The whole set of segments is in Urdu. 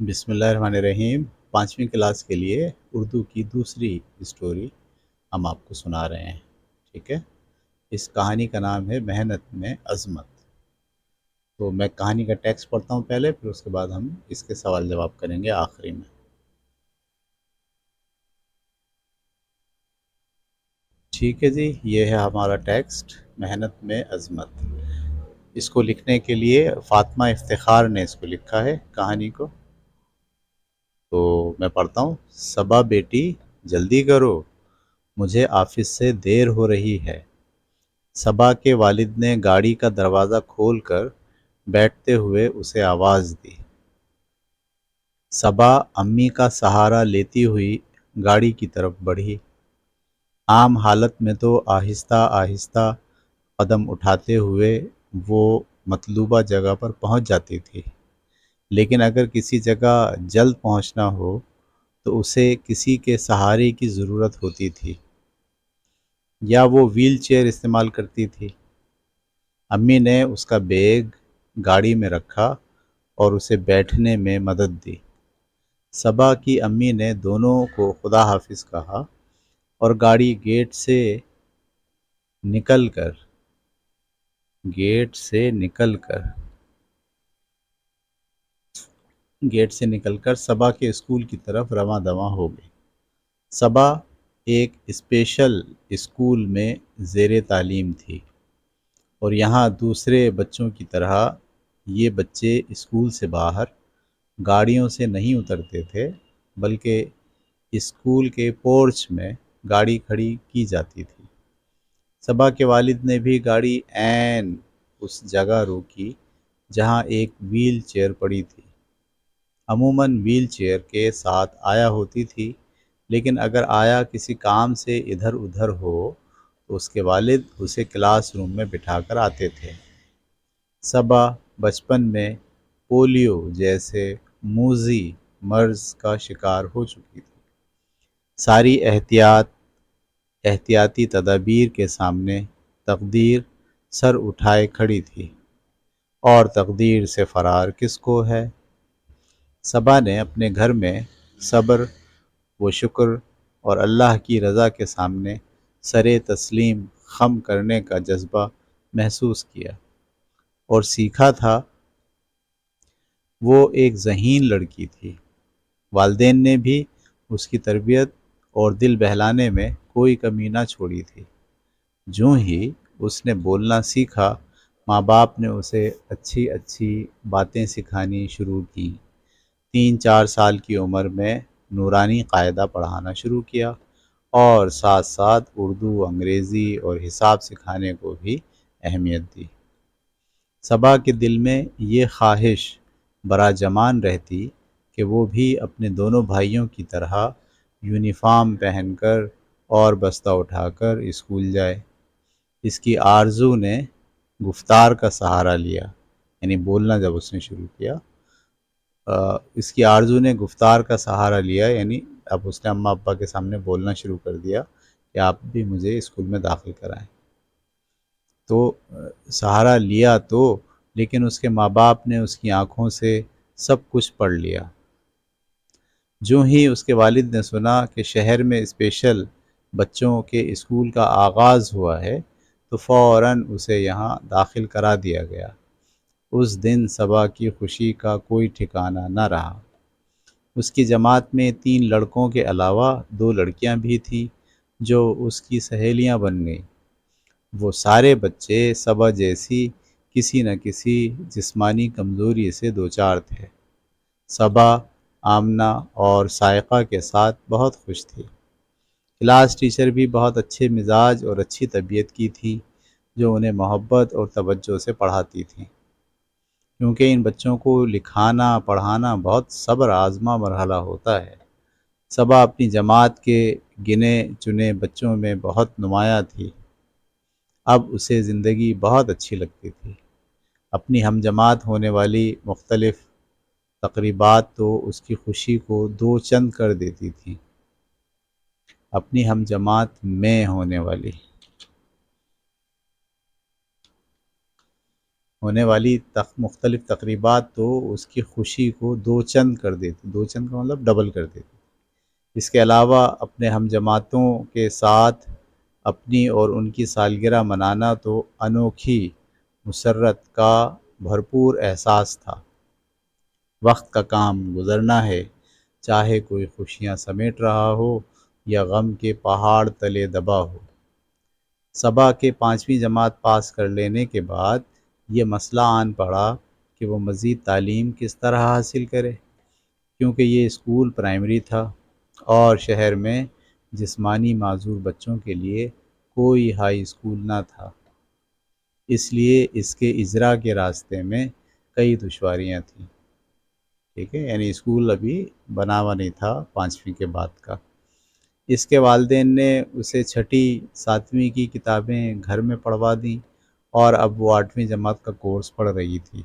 بسم اللہ الرحمن الرحیم۔ 5ویں کلاس کے لیے اردو کی دوسری اسٹوری ہم آپ کو سنا رہے ہیں، ٹھیک ہے؟ اس کہانی کا نام ہے محنت میں عظمت۔ تو میں کہانی کا ٹیکسٹ پڑھتا ہوں پہلے، پھر اس کے بعد ہم اس کے سوال جواب کریں گے آخری میں۔ ٹھیک ہے جی، یہ ہے ہمارا ٹیکسٹ، محنت میں عظمت۔ اس کو لکھنے کے لیے فاطمہ افتخار نے اس کو لکھا ہے کہانی کو۔ تو میں پڑھتا ہوں۔ صبا بیٹی جلدی کرو، مجھے آفس سے دیر ہو رہی ہے۔ صبا کے والد نے گاڑی کا دروازہ کھول کر بیٹھتے ہوئے اسے آواز دی۔ صبا امی کا سہارا لیتی ہوئی گاڑی کی طرف بڑھی۔ عام حالت میں تو آہستہ آہستہ قدم اٹھاتے ہوئے وہ مطلوبہ جگہ پر پہنچ جاتی تھی، لیکن اگر کسی جگہ جلد پہنچنا ہو تو اسے کسی کے سہارے کی ضرورت ہوتی تھی، یا وہ وہیل چیئر استعمال کرتی تھی۔ امی نے اس کا بیگ گاڑی میں رکھا اور اسے بیٹھنے میں مدد دی۔ صبا کی امی نے دونوں کو خدا حافظ کہا اور گاڑی گیٹ سے نکل کر صبا کے اسکول کی طرف رواں دواں ہو گئی۔ صبا ایک اسپیشل اسکول میں زیر تعلیم تھی، اور یہاں دوسرے بچوں کی طرح یہ بچے اسکول سے باہر گاڑیوں سے نہیں اترتے تھے، بلکہ اسکول کے پورچ میں گاڑی کھڑی کی جاتی تھی۔ صبا کے والد نے بھی گاڑی عین اس جگہ روکی جہاں ایک وہیل چیئر پڑی تھی۔ عموماً وہیل چیئر کے ساتھ آیا ہوتی تھی، لیکن اگر آیا کسی کام سے ادھر ادھر ہو تو اس کے والد اسے کلاس روم میں بٹھا کر آتے تھے۔ صبا بچپن میں پولیو جیسے موذی مرض کا شکار ہو چکی تھی۔ ساری احتیاطی تدابیر کے سامنے تقدیر سر اٹھائے کھڑی تھی، اور تقدیر سے فرار کس کو ہے؟ صبا نے اپنے گھر میں صبر و شکر اور اللہ کی رضا کے سامنے سر تسلیم خم کرنے کا جذبہ محسوس کیا اور سیکھا تھا۔ وہ ایک ذہین لڑکی تھی۔ والدین نے بھی اس کی تربیت اور دل بہلانے میں کوئی کمی نہ چھوڑی تھی۔ جوں ہی اس نے بولنا سیکھا، ماں باپ نے اسے اچھی اچھی باتیں سکھانی شروع کیں۔ 3-4 سال کی عمر میں نورانی قاعدہ پڑھانا شروع کیا، اور ساتھ ساتھ اردو، انگریزی اور حساب سکھانے کو بھی اہمیت دی۔ صبا کے دل میں یہ خواہش براجمان رہتی کہ وہ بھی اپنے دونوں بھائیوں کی طرح یونیفارم پہن کر اور بستہ اٹھا کر اسکول جائے۔ اس کی آرزو نے گفتار کا سہارا لیا، یعنی بولنا جب اس نے شروع کیا، اس کی آرزو نے گفتار کا سہارا لیا، یعنی اب اس نے اماں ابا کے سامنے بولنا شروع کر دیا کہ آپ بھی مجھے اسکول میں داخل کرائیں۔ تو سہارا لیا تو، لیکن اس کے ماں باپ نے اس کی آنکھوں سے سب کچھ پڑھ لیا۔ جو ہی اس کے والد نے سنا کہ شہر میں اسپیشل بچوں کے اسکول کا آغاز ہوا ہے تو فوراً اسے یہاں داخل کرا دیا گیا۔ اس دن صبا کی خوشی کا کوئی ٹھکانہ نہ رہا۔ اس کی جماعت میں 3 لڑکوں کے علاوہ 2 لڑکیاں بھی تھیں جو اس کی سہیلیاں بن گئیں۔ وہ سارے بچے صبا جیسی کسی نہ کسی جسمانی کمزوری سے دوچار تھے۔ صبا آمنہ اور سائقہ کے ساتھ بہت خوش تھی۔ کلاس ٹیچر بھی بہت اچھے مزاج اور اچھی طبیعت کی تھی، جو انہیں محبت اور توجہ سے پڑھاتی تھیں۔ کیونکہ ان بچوں کو لکھانا پڑھانا بہت صبر آزما مرحلہ ہوتا ہے، صبا اپنی جماعت کے گنے چنے بچوں میں بہت نمایاں تھی۔ اب اسے زندگی بہت اچھی لگتی تھی۔ اپنی ہم جماعت ہونے والی مختلف تقریبات تو اس کی خوشی کو 2 چند کر دیتی تھیں۔ اپنی ہم جماعت میں ہونے والی ہونے والی مختلف تقریبات تو اس کی خوشی کو دو چند کر دیتی، دو چند کا مطلب ڈبل کر دیتی۔ اس کے علاوہ اپنے ہم جماعتوں کے ساتھ اپنی اور ان کی سالگرہ منانا تو انوکھی مسرت کا بھرپور احساس تھا۔ وقت کا کام گزرنا ہے، چاہے کوئی خوشیاں سمیٹ رہا ہو یا غم کے پہاڑ تلے دبا ہو۔ صبا کے 5ویں جماعت پاس کر لینے کے بعد یہ مسئلہ آن پڑا کہ وہ مزید تعلیم کس طرح حاصل کرے، کیونکہ یہ اسکول پرائمری تھا اور شہر میں جسمانی معذور بچوں کے لیے کوئی ہائی اسکول نہ تھا۔ اس لیے اس کے اجرا کے راستے میں کئی دشواریاں تھیں۔ ٹھیک ہے، یعنی اسکول ابھی بنا ہوا نہیں تھا 5ویں کے بعد کا۔ اس کے والدین نے اسے 6ٹھی 7ویں کی کتابیں گھر میں پڑھوا دیں اور اب وہ 8ویں جماعت کا کورس پڑھ رہی تھی۔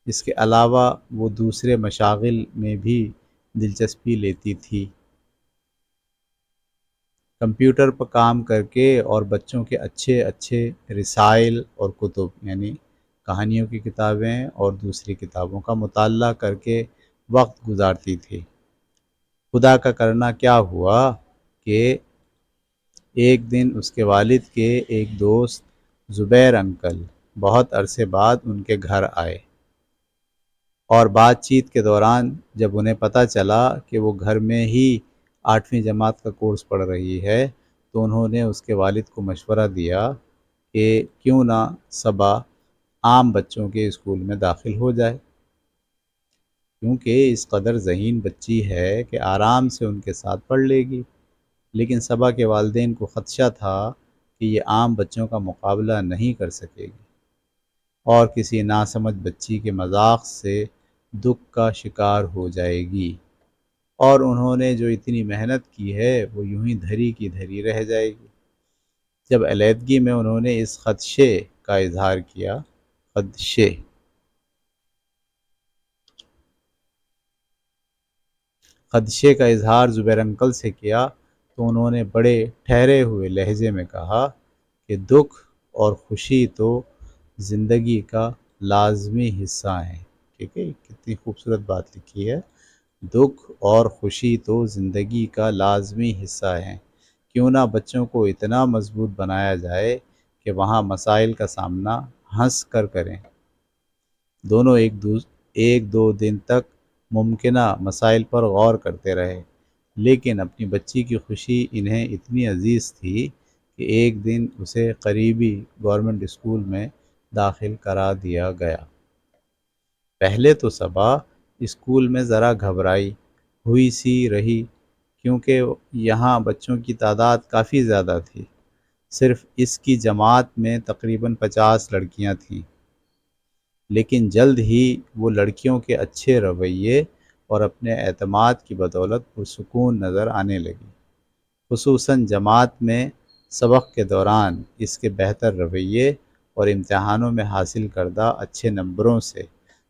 اس کے علاوہ وہ دوسرے مشاغل میں بھی دلچسپی لیتی تھی، کمپیوٹر پر کام کر کے اور بچوں کے اچھے اچھے رسائل اور کتب یعنی کہانیوں کی کتابیں اور دوسری کتابوں کا مطالعہ کر کے وقت گزارتی تھی۔ خدا کا کرنا کیا ہوا کہ ایک دن اس کے والد کے ایک دوست زبیر انکل بہت عرصے بعد ان کے گھر آئے، اور بات چیت کے دوران جب انہیں پتہ چلا کہ وہ گھر میں ہی 8ویں جماعت کا کورس پڑھ رہی ہے تو انہوں نے اس کے والد کو مشورہ دیا کہ کیوں نہ صبا عام بچوں کے اسکول میں داخل ہو جائے، کیونکہ اس قدر ذہین بچی ہے کہ آرام سے ان کے ساتھ پڑھ لے گی۔ لیکن صبا کے والدین کو خدشہ تھا کہ یہ عام بچوں کا مقابلہ نہیں کر سکے گی اور کسی ناسمجھ بچی کے مذاق سے دکھ کا شکار ہو جائے گی، اور انہوں نے جو اتنی محنت کی ہے وہ یوں ہی دھری کی دھری رہ جائے گی۔ جب علیحدگی میں انہوں نے اس خدشے کا اظہار کیا، خدشے کا اظہار زبیر انکل سے کیا تو انہوں نے بڑے ٹھہرے ہوئے لہجے میں کہا کہ دکھ اور خوشی تو زندگی کا لازمی حصہ ہیں۔ ٹھیک ہے، کتنی خوبصورت بات لکھی ہے، دکھ اور خوشی تو زندگی کا لازمی حصہ ہیں، کیوں نہ بچوں کو اتنا مضبوط بنایا جائے کہ وہاں مسائل کا سامنا ہنس کر کریں۔ دونوں ایک دو دن تک ممکنہ مسائل پر غور کرتے رہے، لیکن اپنی بچی کی خوشی انہیں اتنی عزیز تھی کہ ایک دن اسے قریبی گورنمنٹ اسکول میں داخل کرا دیا گیا۔ پہلے تو صبا اسکول میں ذرا گھبرائی ہوئی سی رہی، کیونکہ یہاں بچوں کی تعداد کافی زیادہ تھی، صرف اس کی جماعت میں تقریباً 50 لڑکیاں تھیں۔ لیکن جلد ہی وہ لڑکیوں کے اچھے رویے اور اپنے اعتماد کی بدولت پرسکون نظر آنے لگی، خصوصاً جماعت میں سبق کے دوران اس کے بہتر رویے اور امتحانوں میں حاصل کردہ اچھے نمبروں سے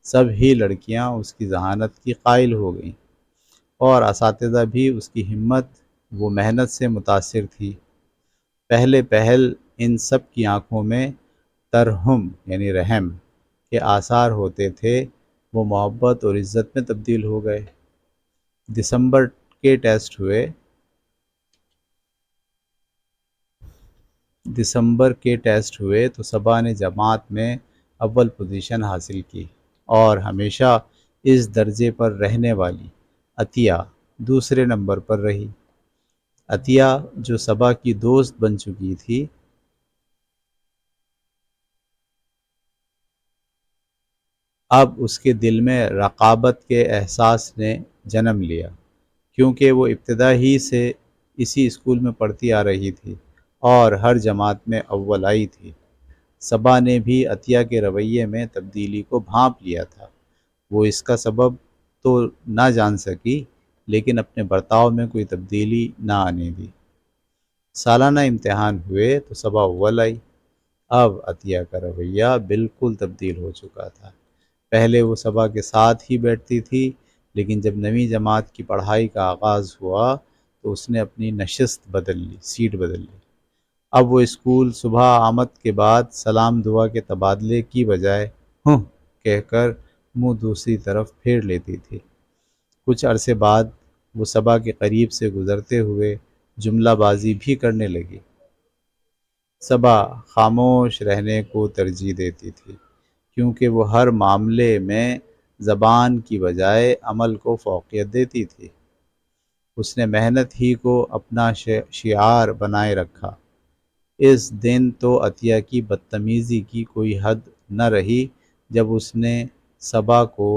سب ہی لڑکیاں اس کی ذہانت کی قائل ہو گئیں، اور اساتذہ بھی اس کی ہمت و محنت سے متاثر تھی۔ پہل ان سب کی آنکھوں میں ترحم یعنی رحم کے آثار ہوتے تھے، وہ محبت اور عزت میں تبدیل ہو گئے۔ دسمبر کے ٹیسٹ ہوئے تو صبا نے جماعت میں اول پوزیشن حاصل کی، اور ہمیشہ اس درجے پر رہنے والی عطیہ دوسرے نمبر پر رہی۔ عطیہ جو صبا کی دوست بن چکی تھی، اب اس کے دل میں رقابت کے احساس نے جنم لیا، کیونکہ وہ ابتدا ہی سے اسی اسکول میں پڑھتی آ رہی تھی اور ہر جماعت میں اول آئی تھی۔ صبا نے بھی عطیہ کے رویے میں تبدیلی کو بھانپ لیا تھا۔ وہ اس کا سبب تو نہ جان سکی، لیکن اپنے برتاؤ میں کوئی تبدیلی نہ آنے دی۔ سالانہ امتحان ہوئے تو صبا اول آئی۔ اب عطیہ کا رویہ بالکل تبدیل ہو چکا تھا۔ پہلے وہ صبا کے ساتھ ہی بیٹھتی تھی، لیکن جب 9ویں جماعت کی پڑھائی کا آغاز ہوا تو اس نے اپنی نشست بدل لی، سیٹ بدل لی۔ اب وہ اسکول صبح آمد کے بعد سلام دعا کے تبادلے کی بجائے ہوں کہہ کر منہ دوسری طرف پھیر لیتی تھی۔ کچھ عرصے بعد وہ صبا کے قریب سے گزرتے ہوئے جملہ بازی بھی کرنے لگی۔ صبا خاموش رہنے کو ترجیح دیتی تھی، کیونکہ وہ ہر معاملے میں زبان کی بجائے عمل کو فوقیت دیتی تھی۔ اس نے محنت ہی کو اپنا شعار بنائے رکھا۔ اس دن تو عطیہ کی بدتمیزی کی کوئی حد نہ رہی جب اس نے صبا کو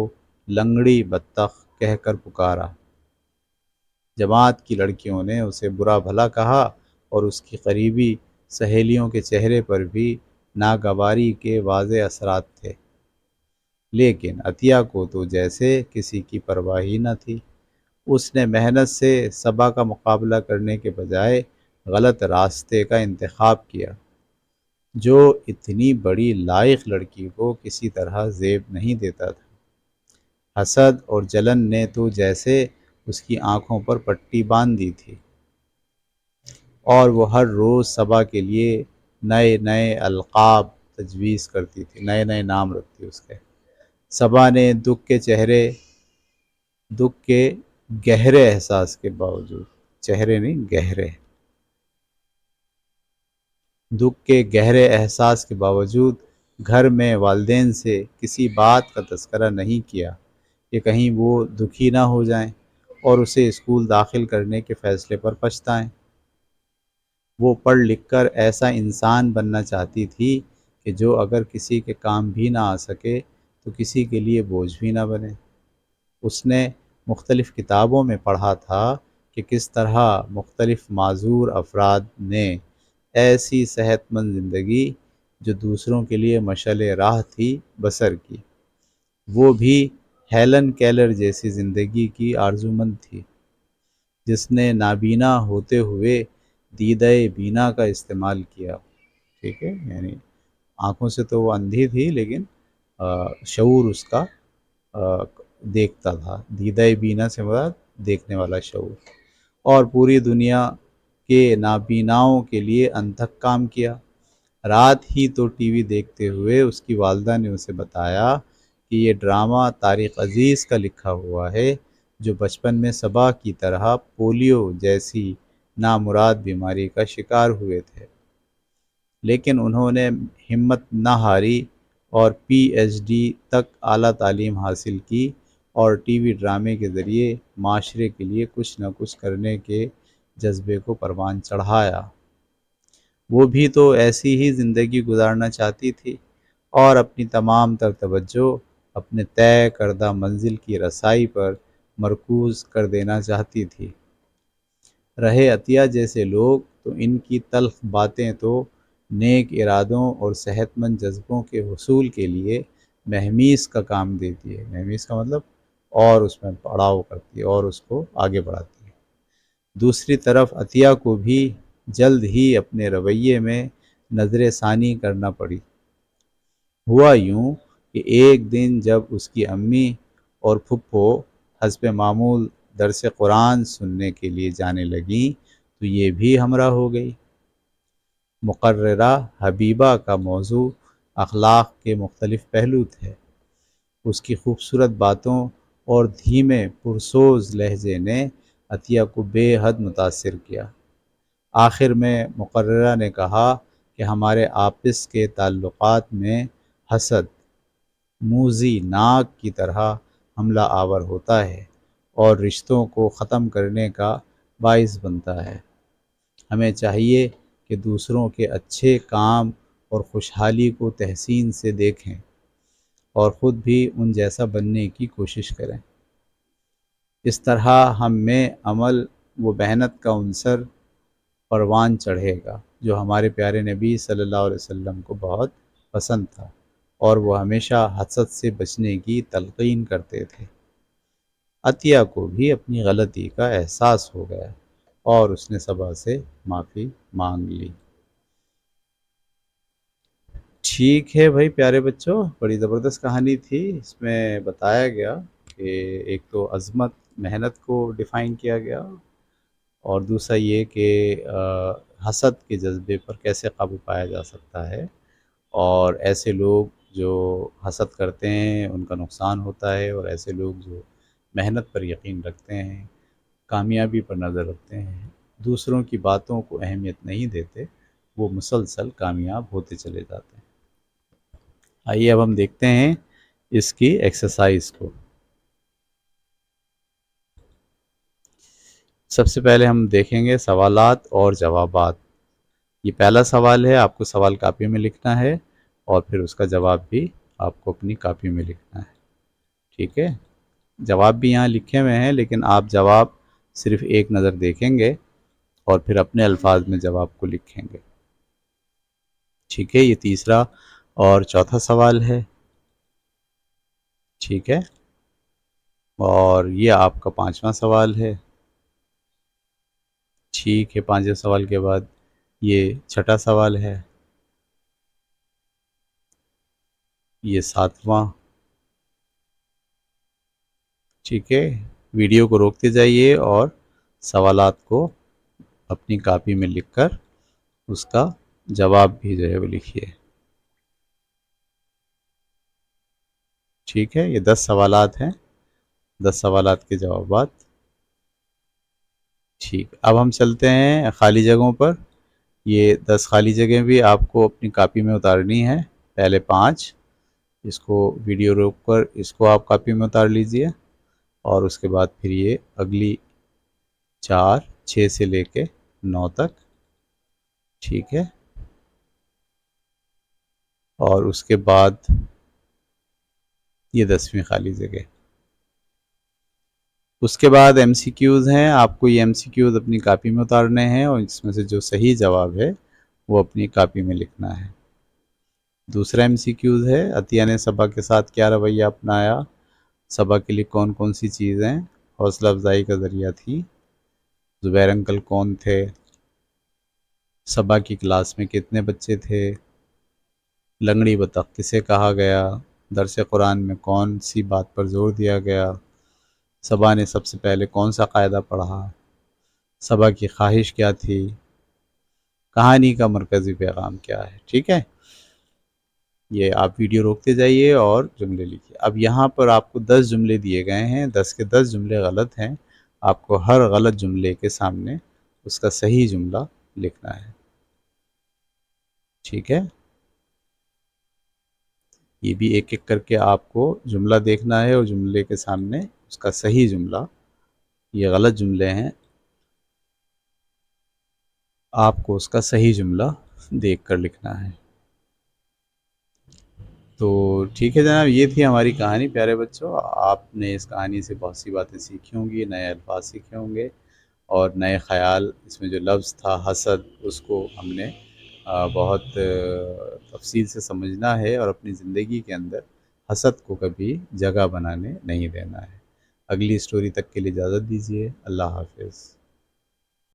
لنگڑی بطخ کہہ کر پکارا۔ جماعت کی لڑکیوں نے اسے برا بھلا کہا اور اس کی قریبی سہیلیوں کے چہرے پر بھی ناگواری کے واضح اثرات تھے، لیکن عطیہ کو تو جیسے کسی کی پرواہ ہی نہ تھی۔ اس نے محنت سے صبا کا مقابلہ کرنے کے بجائے غلط راستے کا انتخاب کیا، جو اتنی بڑی لائق لڑکی کو کسی طرح زیب نہیں دیتا تھا۔ حسد اور جلن نے تو جیسے اس کی آنکھوں پر پٹی باندھ دی تھی، اور وہ ہر روز صبا کے لیے نئے نئے القاب تجویز کرتی تھی، نئے نئے نام رکھتی اس کے۔ صبا نے دکھ کے گہرے احساس کے باوجود، چہرے نہیں گہرے، دکھ کے گہرے احساس کے باوجود گھر میں والدین سے کسی بات کا تذکرہ نہیں کیا کہ کہیں وہ دکھی نہ ہو جائیں اور اسے اسکول داخل کرنے کے فیصلے پر پچھتائیں۔ وہ پڑھ لکھ کر ایسا انسان بننا چاہتی تھی کہ جو اگر کسی کے کام بھی نہ آ سکے تو کسی کے لیے بوجھ بھی نہ بنے۔ اس نے مختلف کتابوں میں پڑھا تھا کہ کس طرح مختلف معذور افراد نے ایسی صحت مند زندگی جو دوسروں کے لیے مشعل راہ تھی بسر کی۔ وہ بھی ہیلن کیلر جیسی زندگی کی آرزومند تھی، جس نے نابینا ہوتے ہوئے دیدہ بینا کا استعمال کیا۔ ٹھیک ہے، یعنی آنکھوں سے تو وہ اندھی تھی لیکن شعور اس کا دیکھتا تھا۔ دیدہ بینا سے مراد دیکھنے والا شعور، اور پوری دنیا کے نابیناؤں کے لیے انتھک کام کیا۔ رات ہی تو ٹی وی دیکھتے ہوئے اس کی والدہ نے اسے بتایا کہ یہ ڈرامہ طارق عزیز کا لکھا ہوا ہے، جو بچپن میں صبا کی طرح پولیو جیسی نامراد بیماری کا شکار ہوئے تھے، لیکن انہوں نے ہمت نہ ہاری اور پی ایچ ڈی تک اعلیٰ تعلیم حاصل کی اور ٹی وی ڈرامے کے ذریعے معاشرے کے لیے کچھ نہ کچھ کرنے کے جذبے کو پروان چڑھایا۔ وہ بھی تو ایسی ہی زندگی گزارنا چاہتی تھی اور اپنی تمام تر توجہ اپنے طے کردہ منزل کی رسائی پر مرکوز کر دینا چاہتی تھی۔ رہے عطیہ جیسے لوگ تو ان کی تلخ باتیں تو نیک ارادوں اور صحت مند جذبوں کے حصول کے لیے مہمیز کا کام دیتی ہے۔ مہمیز کا مطلب اور اس میں پڑاؤ کرتی ہے اور اس کو آگے بڑھاتی ہے۔ دوسری طرف عطیہ کو بھی جلد ہی اپنے رویے میں نظر ثانی کرنا پڑی۔ ہوا یوں کہ ایک دن جب اس کی امی اور پھپھو حسب معمول درس قرآن سننے کے لیے جانے لگیں تو یہ بھی ہمراہ ہو گئی۔ مقررہ حبیبہ کا موضوع اخلاق کے مختلف پہلو تھے۔ اس کی خوبصورت باتوں اور دھیمے پرسوز لہجے نے عطیہ کو بے حد متاثر کیا۔ آخر میں مقررہ نے کہا کہ ہمارے آپس کے تعلقات میں حسد موذی ناک کی طرح حملہ آور ہوتا ہے اور رشتوں کو ختم کرنے کا باعث بنتا ہے۔ ہمیں چاہیے کہ دوسروں کے اچھے کام اور خوشحالی کو تحسین سے دیکھیں اور خود بھی ان جیسا بننے کی کوشش کریں۔ اس طرح ہم میں عمل و محنت کا عنصر پروان چڑھے گا جو ہمارے پیارے نبی صلی اللہ علیہ وسلم کو بہت پسند تھا، اور وہ ہمیشہ حسد سے بچنے کی تلقین کرتے تھے۔ عطیہ کو بھی اپنی غلطی کا احساس ہو گیا اور اس نے صبا سے معافی مانگ لی۔ ٹھیک ہے بھائی پیارے بچوں، بڑی زبردست کہانی تھی۔ اس میں بتایا گیا کہ ایک تو عظمت محنت کو ڈیفائن کیا گیا، اور دوسرا یہ کہ حسد کے جذبے پر کیسے قابو پایا جا سکتا ہے، اور ایسے لوگ جو حسد کرتے ہیں ان کا نقصان ہوتا ہے، اور ایسے لوگ جو محنت پر یقین رکھتے ہیں، کامیابی پر نظر رکھتے ہیں، دوسروں کی باتوں کو اہمیت نہیں دیتے، وہ مسلسل کامیاب ہوتے چلے جاتے ہیں۔ آئیے اب ہم دیکھتے ہیں اس کی ایکسرسائز کو۔ سب سے پہلے ہم دیکھیں گے سوالات اور جوابات۔ یہ پہلا سوال ہے، آپ کو سوال کاپی میں لکھنا ہے، اور پھر اس کا جواب بھی آپ کو اپنی کاپی میں لکھنا ہے، ٹھیک ہے؟ جواب بھی یہاں لکھے ہوئے ہیں، لیکن آپ جواب صرف ایک نظر دیکھیں گے اور پھر اپنے الفاظ میں جواب کو لکھیں گے، ٹھیک ہے؟ یہ تیسرا اور چوتھا سوال ہے، ٹھیک ہے؟ اور یہ آپ کا پانچواں سوال ہے، ٹھیک ہے؟ پانچویں سوال کے بعد یہ چھٹا سوال ہے، یہ ساتواں، ٹھیک ہے؟ ویڈیو کو روکتے جائیے اور سوالات کو اپنی کاپی میں لکھ کر اس کا جواب بھی جو ہے وہ لکھیے، ٹھیک ہے؟ یہ 10 سوالات ہیں، 10 سوالات کے جوابات، ٹھیک۔ اب ہم چلتے ہیں خالی جگہوں پر۔ یہ 10 خالی جگہیں بھی آپ کو اپنی کاپی میں اتارنی ہے، پہلے 5، اس کو ویڈیو روک کر اس کو آپ کاپی میں اتار لیجئے، اور اس کے بعد پھر یہ اگلی 4، 6 سے لے کے 9 تک، ٹھیک ہے؟ اور اس کے بعد یہ 10ویں خالی جگہ۔ اس کے بعد ایم سی کیوز ہیں، آپ کو یہ ایم سی کیوز اپنی کاپی میں اتارنے ہیں، اور اس میں سے جو صحیح جواب ہے وہ اپنی کاپی میں لکھنا ہے۔ دوسرا ایم سی کیوز ہے، عطیہ نے صبا کے ساتھ کیا رویہ اپنایا؟ صبا کے لیے کون کون سی چیزیں حوصلہ افزائی کا ذریعہ تھی؟ زبیر انکل کون تھے؟ صبا کی کلاس میں کتنے بچے تھے؟ لنگڑی بطخ کسے کہا گیا؟ درس قرآن میں کون سی بات پر زور دیا گیا؟ صبا نے سب سے پہلے کون سا قاعدہ پڑھا؟ صبا کی خواہش کیا تھی؟ کہانی کا مرکزی پیغام کیا ہے؟ ٹھیک ہے؟ یہ آپ ویڈیو روکتے جائیے اور جملے لکھیے۔ اب یہاں پر آپ کو 10 جملے دیے گئے ہیں، 10 کے 10 جملے غلط ہیں، آپ کو ہر غلط جملے کے سامنے اس کا صحیح جملہ لکھنا ہے، ٹھیک ہے؟ یہ بھی ایک ایک کر کے آپ کو جملہ دیکھنا ہے، اور جملے کے سامنے اس کا صحیح جملہ، یہ غلط جملے ہیں، آپ کو اس کا صحیح جملہ دیکھ کر لکھنا ہے۔ تو ٹھیک ہے جناب، یہ تھی ہماری کہانی پیارے بچوں۔ آپ نے اس کہانی سے بہت سی باتیں سیکھی ہوں گی، نئے الفاظ سیکھے ہوں گے، اور نئے خیال، اس میں جو لفظ تھا حسد، اس کو ہم نے بہت تفصیل سے سمجھنا ہے، اور اپنی زندگی کے اندر حسد کو کبھی جگہ بنانے نہیں دینا ہے۔ اگلی سٹوری تک کے لیے اجازت دیجیے، اللہ حافظ۔